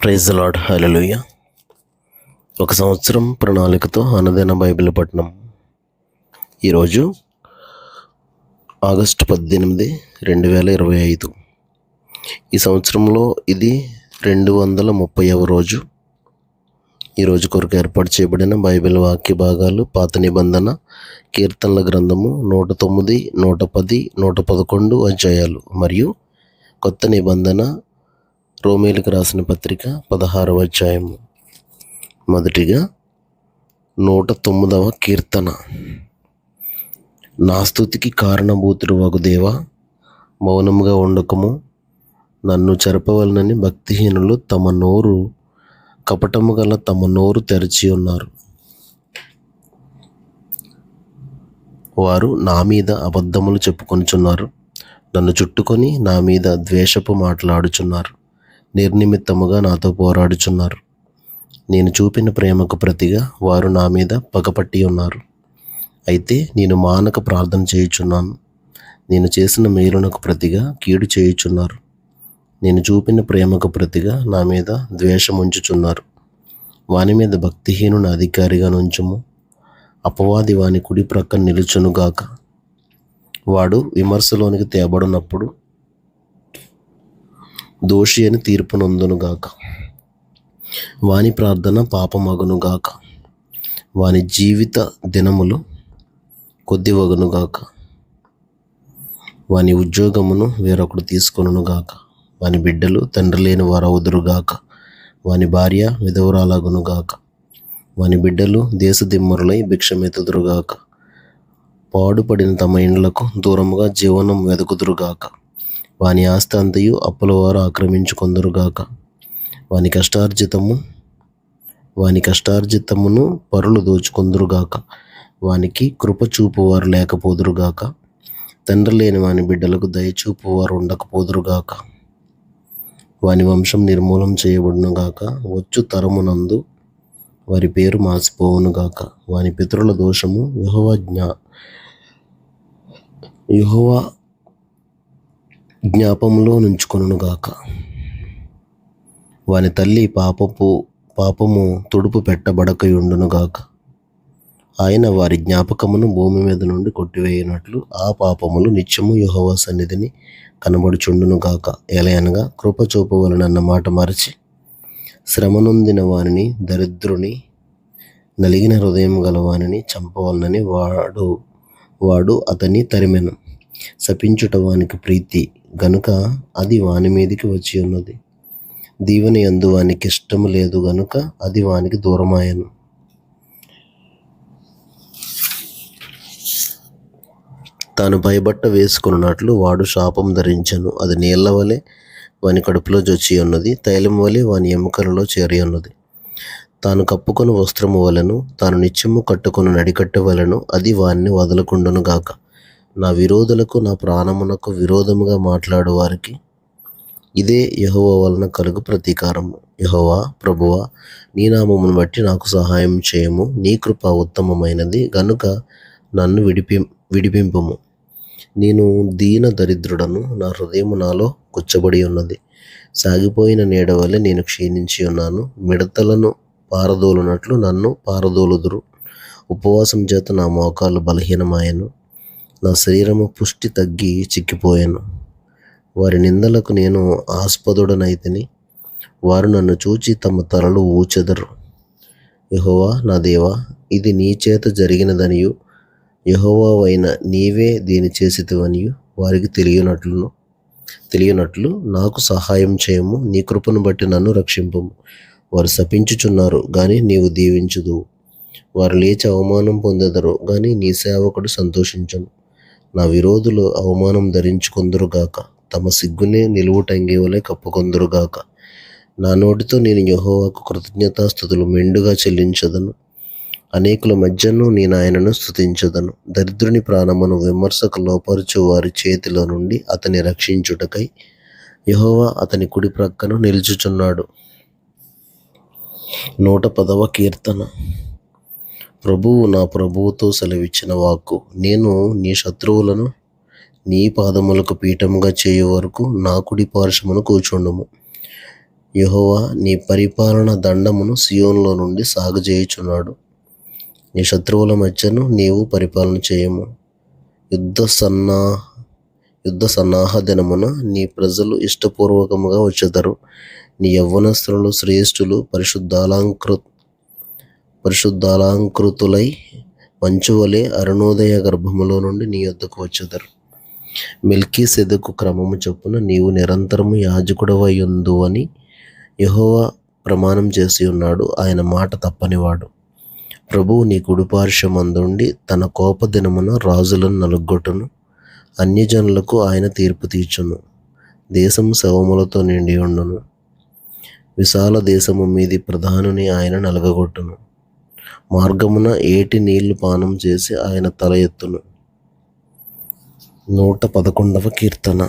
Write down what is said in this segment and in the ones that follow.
Praise the lord. హల్లెలూయా. ఒక సంవత్సరం ప్రణాళికతో అనుదిన బైబిల్ పఠనం. ఈరోజు ఆగస్టు 18, 2025. ఈ సంవత్సరంలో ఇది 230వ రోజు. ఈరోజు కొరకు ఏర్పాటు చేయబడిన బైబిల్ వాక్య భాగాలు పాత నిబంధన కీర్తనల గ్రంథము 109, 110, 111 అధ్యాయాలు మరియు కొత్త నిబంధన రోమీలకు రాసిన పత్రిక 16వ అధ్యాయము. మొదటిగా 109వ కీర్తన. నా స్తుతికి కారణభూతుడు వగు దేవా, మౌనముగా ఉండకము, నన్ను చెరపవలనని భక్తిహీనులు కపటము గల తమ నోరు తెరచి ఉన్నారు. వారు నా మీద అబద్ధములు చెప్పుకొనుచున్నారు, నన్ను చుట్టుకొని నా మీద ద్వేషపు మాట్లాడుచున్నారు, నిర్నిమిత్తముగా నాతో పోరాడుచున్నారు. నేను చూపిన ప్రేమకు ప్రతిగా వారు నా మీద పగపట్టి ఉన్నారు. అయితే నేను మానక ప్రార్థన చేయుచున్నాను, నేను చేసిన మేలునకు ప్రతిగా కీడు చేయుచున్నారు. నేను చూపిన ప్రేమకు ప్రతిగా నా మీద ద్వేషముంచుచున్నారు. వాని మీద భక్తిహీనుని అధికారిగా నుంచుము, అపవాది వాని కుడి ప్రక్కన నిలుచునుగాక. వాడు విమర్శలోనికి తేబడినప్పుడు దోషి అని తీర్పు నొందునుగాక. వాని ప్రార్థన పాపమగునుగాక. వాని జీవిత దినములు కొద్దివగునుగాక. వాని ఉద్యోగమును వేరొకడు తీసుకొనుగాక. వాని బిడ్డలు తండ్రి లేని వారవుదురుగాక. వాని భార్య విధవరాలగునుగాక. వాని బిడ్డలు దేశదిమ్మరులై భిక్షమెత్తుదురుగాక. పాడుపడిన తమ ఇండ్లకు దూరముగా జీవనం వెదకుదురుగాక. వాని ఆస్తి అంతయు అప్పుల వారు ఆక్రమించుకొందురుగాక. వాని కష్టార్జితమును పరులు దోచుకొందురుగాక. వానికి కృప చూపువారు లేకపోదురుగాక. తండ్రి లేని వాని బిడ్డలకు దయచూపువారు ఉండకపోదురుగాక. వాని వంశం నిర్మూలం చేయబడునుగాక. వచ్చు తరమునందు వారి పేరు మాసిపోవునుగాక. వాని పితరుల దోషము యెహోవా జ్ఞాపములో నుంచుకొనుగాక. వాని తల్లి పాపము తుడుపు పెట్టబడకయుండునుగాక. ఆయన వారి జ్ఞాపకమును భూమి మీద నుండి కొట్టివేయనట్లు ఆ పాపములు నిత్యము యెహోవా సన్నిధిని కనబడుచుండునుగాక. ఎలయనగా కృప చూపవలనన్న మాట మరచి శ్రమనొందిన వానిని, దరిద్రుని, నలిగిన హృదయం గలవానిని చంపవలనని వాడు అతన్ని తరిమెను. శపించుట వానికి ప్రీతి గనుక అది వాని మీదికి వచ్చి ఉన్నది. దీవెన యందు వానికి ఇష్టము లేదు గనుక అది వానికి దూరమాయను. తాను పైబట్ట వేసుకున్నట్లు వాడు శాపం ధరించెను. అది నీళ్ల వలె వాని కడుపులో జొచ్చి ఉన్నది, తైలం వలె వాని ఎముకలలో చేరి ఉన్నది. తాను కప్పుకొని వస్త్రము వలెను, తాను నిత్యము కట్టుకొని నడికట్టు వలెను అది వానిని వదలకుండును గాక. నా విరోధులకు, నా ప్రాణమునకు విరోధముగా మాట్లాడు వారికి ఇదే యెహోవా వలన కలుగు ప్రతీకారము. యెహోవా, ప్రభువా, నీ నామమును బట్టి నాకు సహాయం చేయము. నీ కృప ఉత్తమమైనది గనుక నన్ను విడిపింపుము. నేను దీన దరిద్రుడను, నా హృదయము నాలో కూర్చబడి ఉన్నది. సాగిపోయిన నీడ వలె నేను క్షీణించి ఉన్నాను. మిడతలను పారదోలునట్లు నన్ను పారదోలుదురు. ఉపవాసం చేత నా మోకాలు బలహీనమాయను, నా శరీరము పుష్టి తగ్గి చిక్కిపోయాను. వారి నిందలకు నేను ఆస్పదుడనైతిని. వారు నన్ను చూచి తమ తలలు ఊచెదరు. యెహోవా నా దేవా, ఇది నీ చేత జరిగినదనియు యెహోవావైన నీవే దీని చేసితివనియు వారికి తెలియనట్లు నాకు సహాయం చేయము. నీ కృపను బట్టి నన్ను రక్షింపుము. వారు శపించుచున్నారు గాని నీవు దీవించుదువు. వారు లేచి అవమానం పొందెదరు గాని నీ సేవకుడు సంతోషించను. నా విరోధులు అవమానం ధరించుకొందురుగాక. తమ సిగ్గునే నిలువుటంగి వలె కప్పుకొందురుగాక. నా నోటితో నేను యెహోవాకు కృతజ్ఞతాస్తుతులు మెండుగా చెల్లించదను. అనేకుల మధ్యను నేను ఆయనను స్తుతించదను. దరిద్రుని ప్రాణమును విమర్శకు లోపరుచు వారి చేతిలో నుండి అతని రక్షించుటకై యెహోవా అతని కుడి ప్రక్కను నిలుచుచున్నాడు. 110వ కీర్తన. ప్రభువు నా ప్రభువుతో సెలవిచ్చిన వాక్కు. నేను నీ శత్రువులను నీ పాదములకు పీఠముగా చేయు వరకు నా కుడి పార్శ్వమున కూర్చుండుము. యెహోవా నీ పరిపాలన దండమును సియోనులో నుండి సాగజేయుచున్నాడు. నీ శత్రువుల మధ్యను నీవు పరిపాలన చేయము. యుద్ధ సన్నాహ దినమున నీ ప్రజలు ఇష్టపూర్వకముగా వచ్చెదరు. నీ యవ్వనస్తులు శ్రేష్ఠులు పరిశుద్ధాలంకృతులై మంచువలే అరుణోదయ గర్భములో నుండి నీ యొద్దకు వచ్చెదరు. మెల్కీసెదెకు క్రమము చొప్పున నీవు నిరంతరము యాజకుడవై యుందువని యెహోవా ప్రమాణం చేసి ఉన్నాడు. ఆయన మాట తప్పనివాడు. ప్రభువు నీ కుడిపార్శ్వమందుండి తన కోపదినమున రాజులను నలుగొట్టును. అన్యజనులకు ఆయన తీర్పు తీర్చును. దేశము శవములతో నిండి ఉండును. విశాల దేశము మీది ప్రధానుని ఆయన నలగగొట్టును. మార్గమున ఏటి నీళ్లు పానం చేసి ఆయన తల ఎత్తును. 111వ కీర్తన.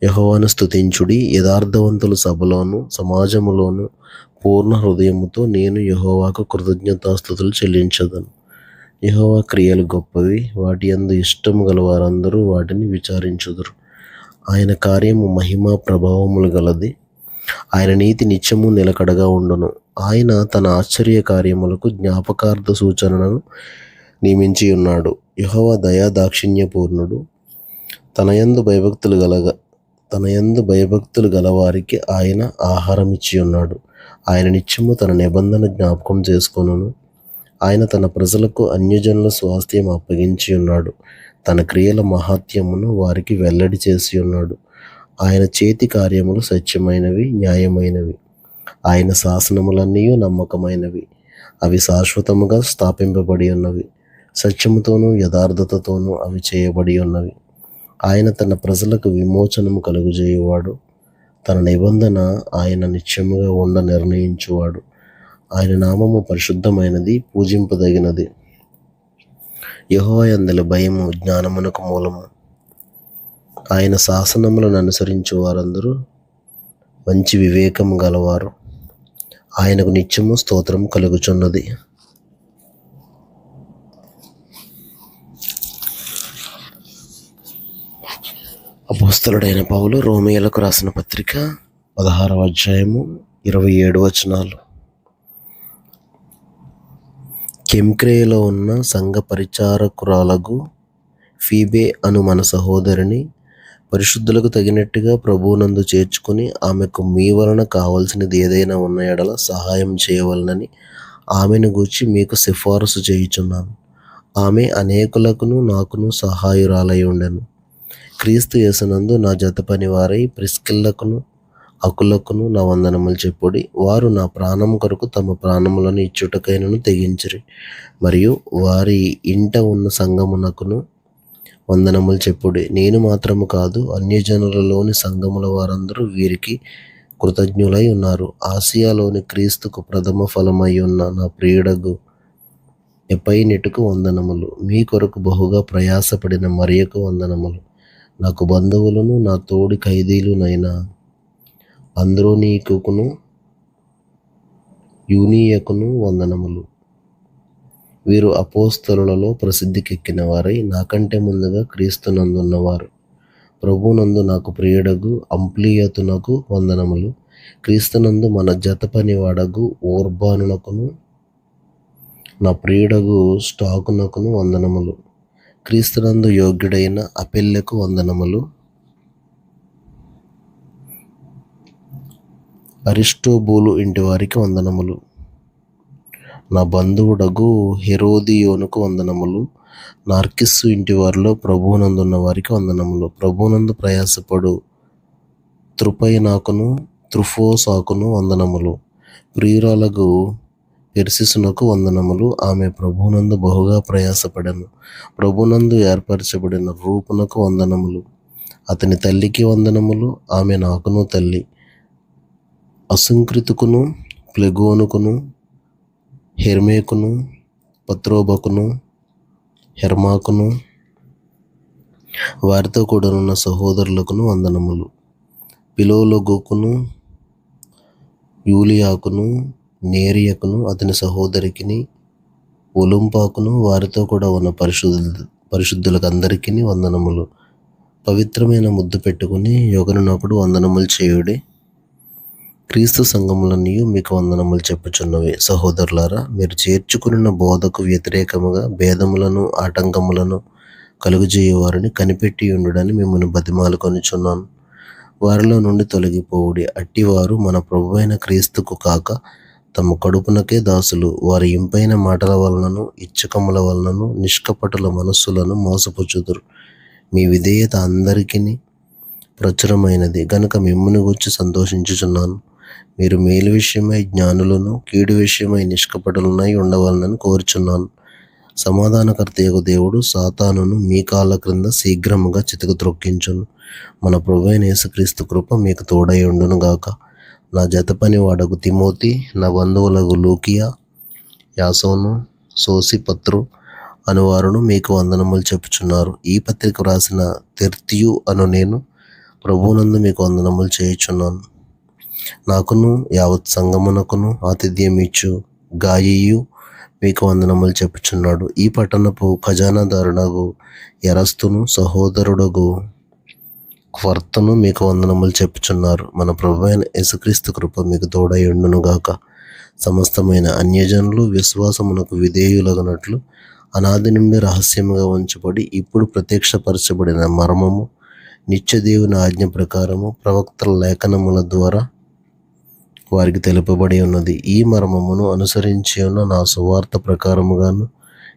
యెహోవాను స్తుతించుడి. యథార్థవంతుల సభలోను సమాజములోను పూర్ణ హృదయముతో నేను యెహోవాకు కృతజ్ఞతాస్తుతులు చెల్లించదను. యెహోవా క్రియలు గొప్పవి, వాటి యందు ఇష్టము గల వారందరూ వాటిని విచారించుదురు. ఆయన కార్యము మహిమా ప్రభావములు గలది. ఆయన నీతి నిత్యము నిలకడగా ఉండును. ఆయన తన ఆశ్చర్య కార్యములకు జ్ఞాపకార్థ సూచనలను నియమించి ఉన్నాడు. యెహోవా దయా దాక్షిణ్యపూర్ణుడు. తన యందు భయభక్తులు గలవారికి ఆయన ఆహారం ఇచ్చి ఉన్నాడు. ఆయన నిత్యము తన నిబంధన జ్ఞాపకం చేసుకొనును. ఆయన తన ప్రజలకు అన్యజనుల స్వాస్థ్యం అప్పగించి ఉన్నాడు. తన క్రియల మహాత్యమును వారికి వెల్లడి చేసి ఉన్నాడు. ఆయన చేతి కార్యములు సత్యమైనవి, న్యాయమైనవి. ఆయన శాసనములన్నీ నమ్మకమైనవి. అవి శాశ్వతముగా స్థాపింపబడి ఉన్నవి. సత్యముతోనూ యథార్థతతోనూ అవి చేయబడి ఉన్నవి. ఆయన తన ప్రజలకు విమోచనము కలుగజేయువాడు. తన నిబంధన ఆయన నిత్యముగా ఉండ నిర్ణయించువాడు. ఆయన నామము పరిశుద్ధమైనది, పూజింపదగినది. యెహోవా యందలి భయము జ్ఞానమునకు మూలము. ఆయన శాసనములను అనుసరించు వారందరూ మంచి వివేకము గలవారు. ఆయనకు నిత్యము స్తోత్రం కలుగుచున్నది. అపోస్తలుడైన పౌలు రోమీయులకు రాసిన పత్రిక 16వ అధ్యాయము 27 వచనాలు. కెంక్రేయలో ఉన్న సంఘ పరిచారకురాలగు ఫీబే అను మన సహోదరిని పరిశుద్ధులకు తగినట్టుగా ప్రభువునందు చేర్చుకుని ఆమెకు మీ వలన కావలసినది ఏదైనా ఉన్న ఎడల సహాయం చేయవలనని ఆమెను గూర్చి మీకు సిఫారసు చేయుచున్నాను. ఆమె అనేకులకును నాకును సహాయురాలై ఉండెను. క్రీస్తు యేసునందు నా జత పనివారై ప్రిస్కిల్లకును అకులకును నా వందనములు చెప్పుడి. వారు నా ప్రాణం కొరకు తమ ప్రాణములను ఇచ్చుటకైనను తెగించిరి. మరియు వారి ఇంట ఉన్న సంఘమునకును వందనములు చెప్పుడి. నేను మాత్రము కాదు, అన్యజనులలోని సంఘముల వారందరూ వీరికి కృతజ్ఞులై ఉన్నారు. ఆసియాలోని క్రీస్తుకు ప్రథమ ఫలమై ఉన్న నా ప్రియుడగు ఎపైనెటుకు వందనములు. మీ కొరకు బహుగా ప్రయాసపడిన మరియకు వందనములు. నాకు బంధువులను నా తోడి ఖైదీలునైన అంద్రోనీకును యూనీయకును వందనములు. వీరు అపోస్తలులలో ప్రసిద్ధికెక్కిన వారై నాకంటే ముందుగా క్రీస్తునందున్నవారు. ప్రభునందు నాకు ప్రియుడగు అంప్లియతునకు వందనములు. క్రీస్తునందు మన జత పనివాడగు ఓర్బానునకును నా ప్రియుడగు స్టాకునకును వందనములు. క్రీస్తునందు యోగ్యుడైన అపెల్లెకు వందనములు. అరిస్టోబూలు ఇంటి వారికి వందనములు. నా బంధువుడగు హెరోదియోనుకు వందనములు. నార్కిస్సు ఇంటి వారిలో ప్రభువునందున్న వారికి వందనములు. ప్రభువునందు ప్రయాసపడు త్రుపైనాకును త్రుఫోసాకును వందనములు. ప్రియురాలగు పెర్సిసునకు వందనములు. ఆమె ప్రభువునందు బహుగా ప్రయాసపడెను. ప్రభువునందు ఏర్పరచబడిన రూపునకు వందనములు. అతని తల్లికి వందనములు. ఆమె నాకును తల్లి. అసుంక్రితుకును ప్లెగోనుకును హెర్మేకును పత్రోబకును హెర్మాకును వారితో కూడనున్న సహోదరులకును వందనములు. పిలోలొగుకును యూలియాకును నేరియకును అతని సహోదరికిని ఒలుంపాకును వారితో కూడా ఉన్న పరిశుద్ధులకు అందరికీ వందనములు. పవిత్రమైన ముద్దు పెట్టుకుని ఒకరినొకడు వందనములు చేయుడి. క్రీస్తు సంఘములన్నీ మీకు వందనములు చెప్పుచున్నవి. సహోదరులారా, మీరు చేర్చుకున్న బోధకు వ్యతిరేకముగా భేదములను ఆటంకములను కలుగజేయు వారిని కనిపెట్టి ఉండుడని మిమ్మల్ని బతిమాలుకొనుచున్నాను. వారిలో నుండి తొలగిపోవుడి. అట్టివారు మన ప్రభువైన క్రీస్తుకు కాక తమ కడుపునకే దాసులు. వారి ఇంపైన మాటల వలనను ఇచ్చకముల వలనను నిష్కపటుల మనస్సులను మోసపుచ్చుదురు. మీ విధేయత అందరికీ ప్రచురమైనది గనుక మిమ్మును గూర్చి సంతోషించుచున్నాను. మీరు మేలు విషయమై జ్ఞానులను, కీడు విషయమై నిష్కపటులనై ఉండవలనని కోరుచున్నాను. సమాధానకర్తయగు దేవుడు సాతానును మీ కాళ్ళ క్రింద శీఘ్రముగా చితక త్రొక్కించును. మన ప్రభువైన యేసుక్రీస్తు కృప మీకు తోడై ఉండును గాక. నా జతపని వాడగు తిమోతి, నా బంధువులగు లూకియా, యాసోను, సోసిపత్రు అనువారును మీకు వందనములు చెప్పుచున్నారు. ఈ పత్రిక వ్రాసిన తెర్తియు అను నేను ప్రభువునందు మీకు వందనములు చేయుచున్నాను. నాకును యావత్ సంగమునకును ఆతిథ్యం ఇచ్చు గాయియు మీకు వందనములు చెప్పుచున్నాడు. ఈ పట్టణపు ఖజానాదారుడగు ఎరస్తును, సహోదరుడగు క్వర్తను మీకు వందనములు చెప్పుచున్నారు. మన ప్రభువైన యేసుక్రీస్తు కృప మీకు తోడై ఉండును గాక. సమస్తమైన అన్యజనులు విశ్వాసమునకు విధేయులగునట్లు అనాది నుండి రహస్యముగా ఉంచబడి ఇప్పుడు ప్రత్యక్షపరచబడిన మర్మము నిత్య దేవుని ఆజ్ఞ ప్రకారము ప్రవక్తల లేఖనముల ద్వారా వారికి తెలుపబడి ఉన్నది. ఈ మర్మమును అనుసరించి ఉన్న నా సువార్త ప్రకారముగాను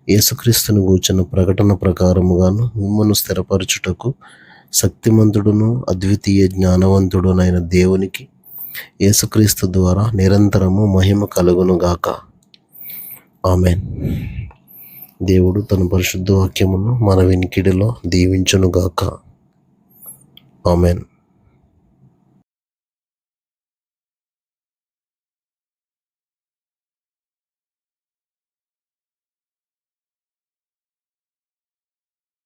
యేసుక్రీస్తును గూర్చిన ప్రకటన ప్రకారముగాను మిమ్మును స్థిరపరచుటకు శక్తిమంతుడును అద్వితీయ జ్ఞానవంతుడునైన దేవునికి యేసుక్రీస్తు ద్వారా నిరంతరము మహిమ కలుగును గాక. ఆమెన్. దేవుడు తన పరిశుద్ధ వాక్యమును మన వినికిడిలో దీవించును గాక. ఆమెన్.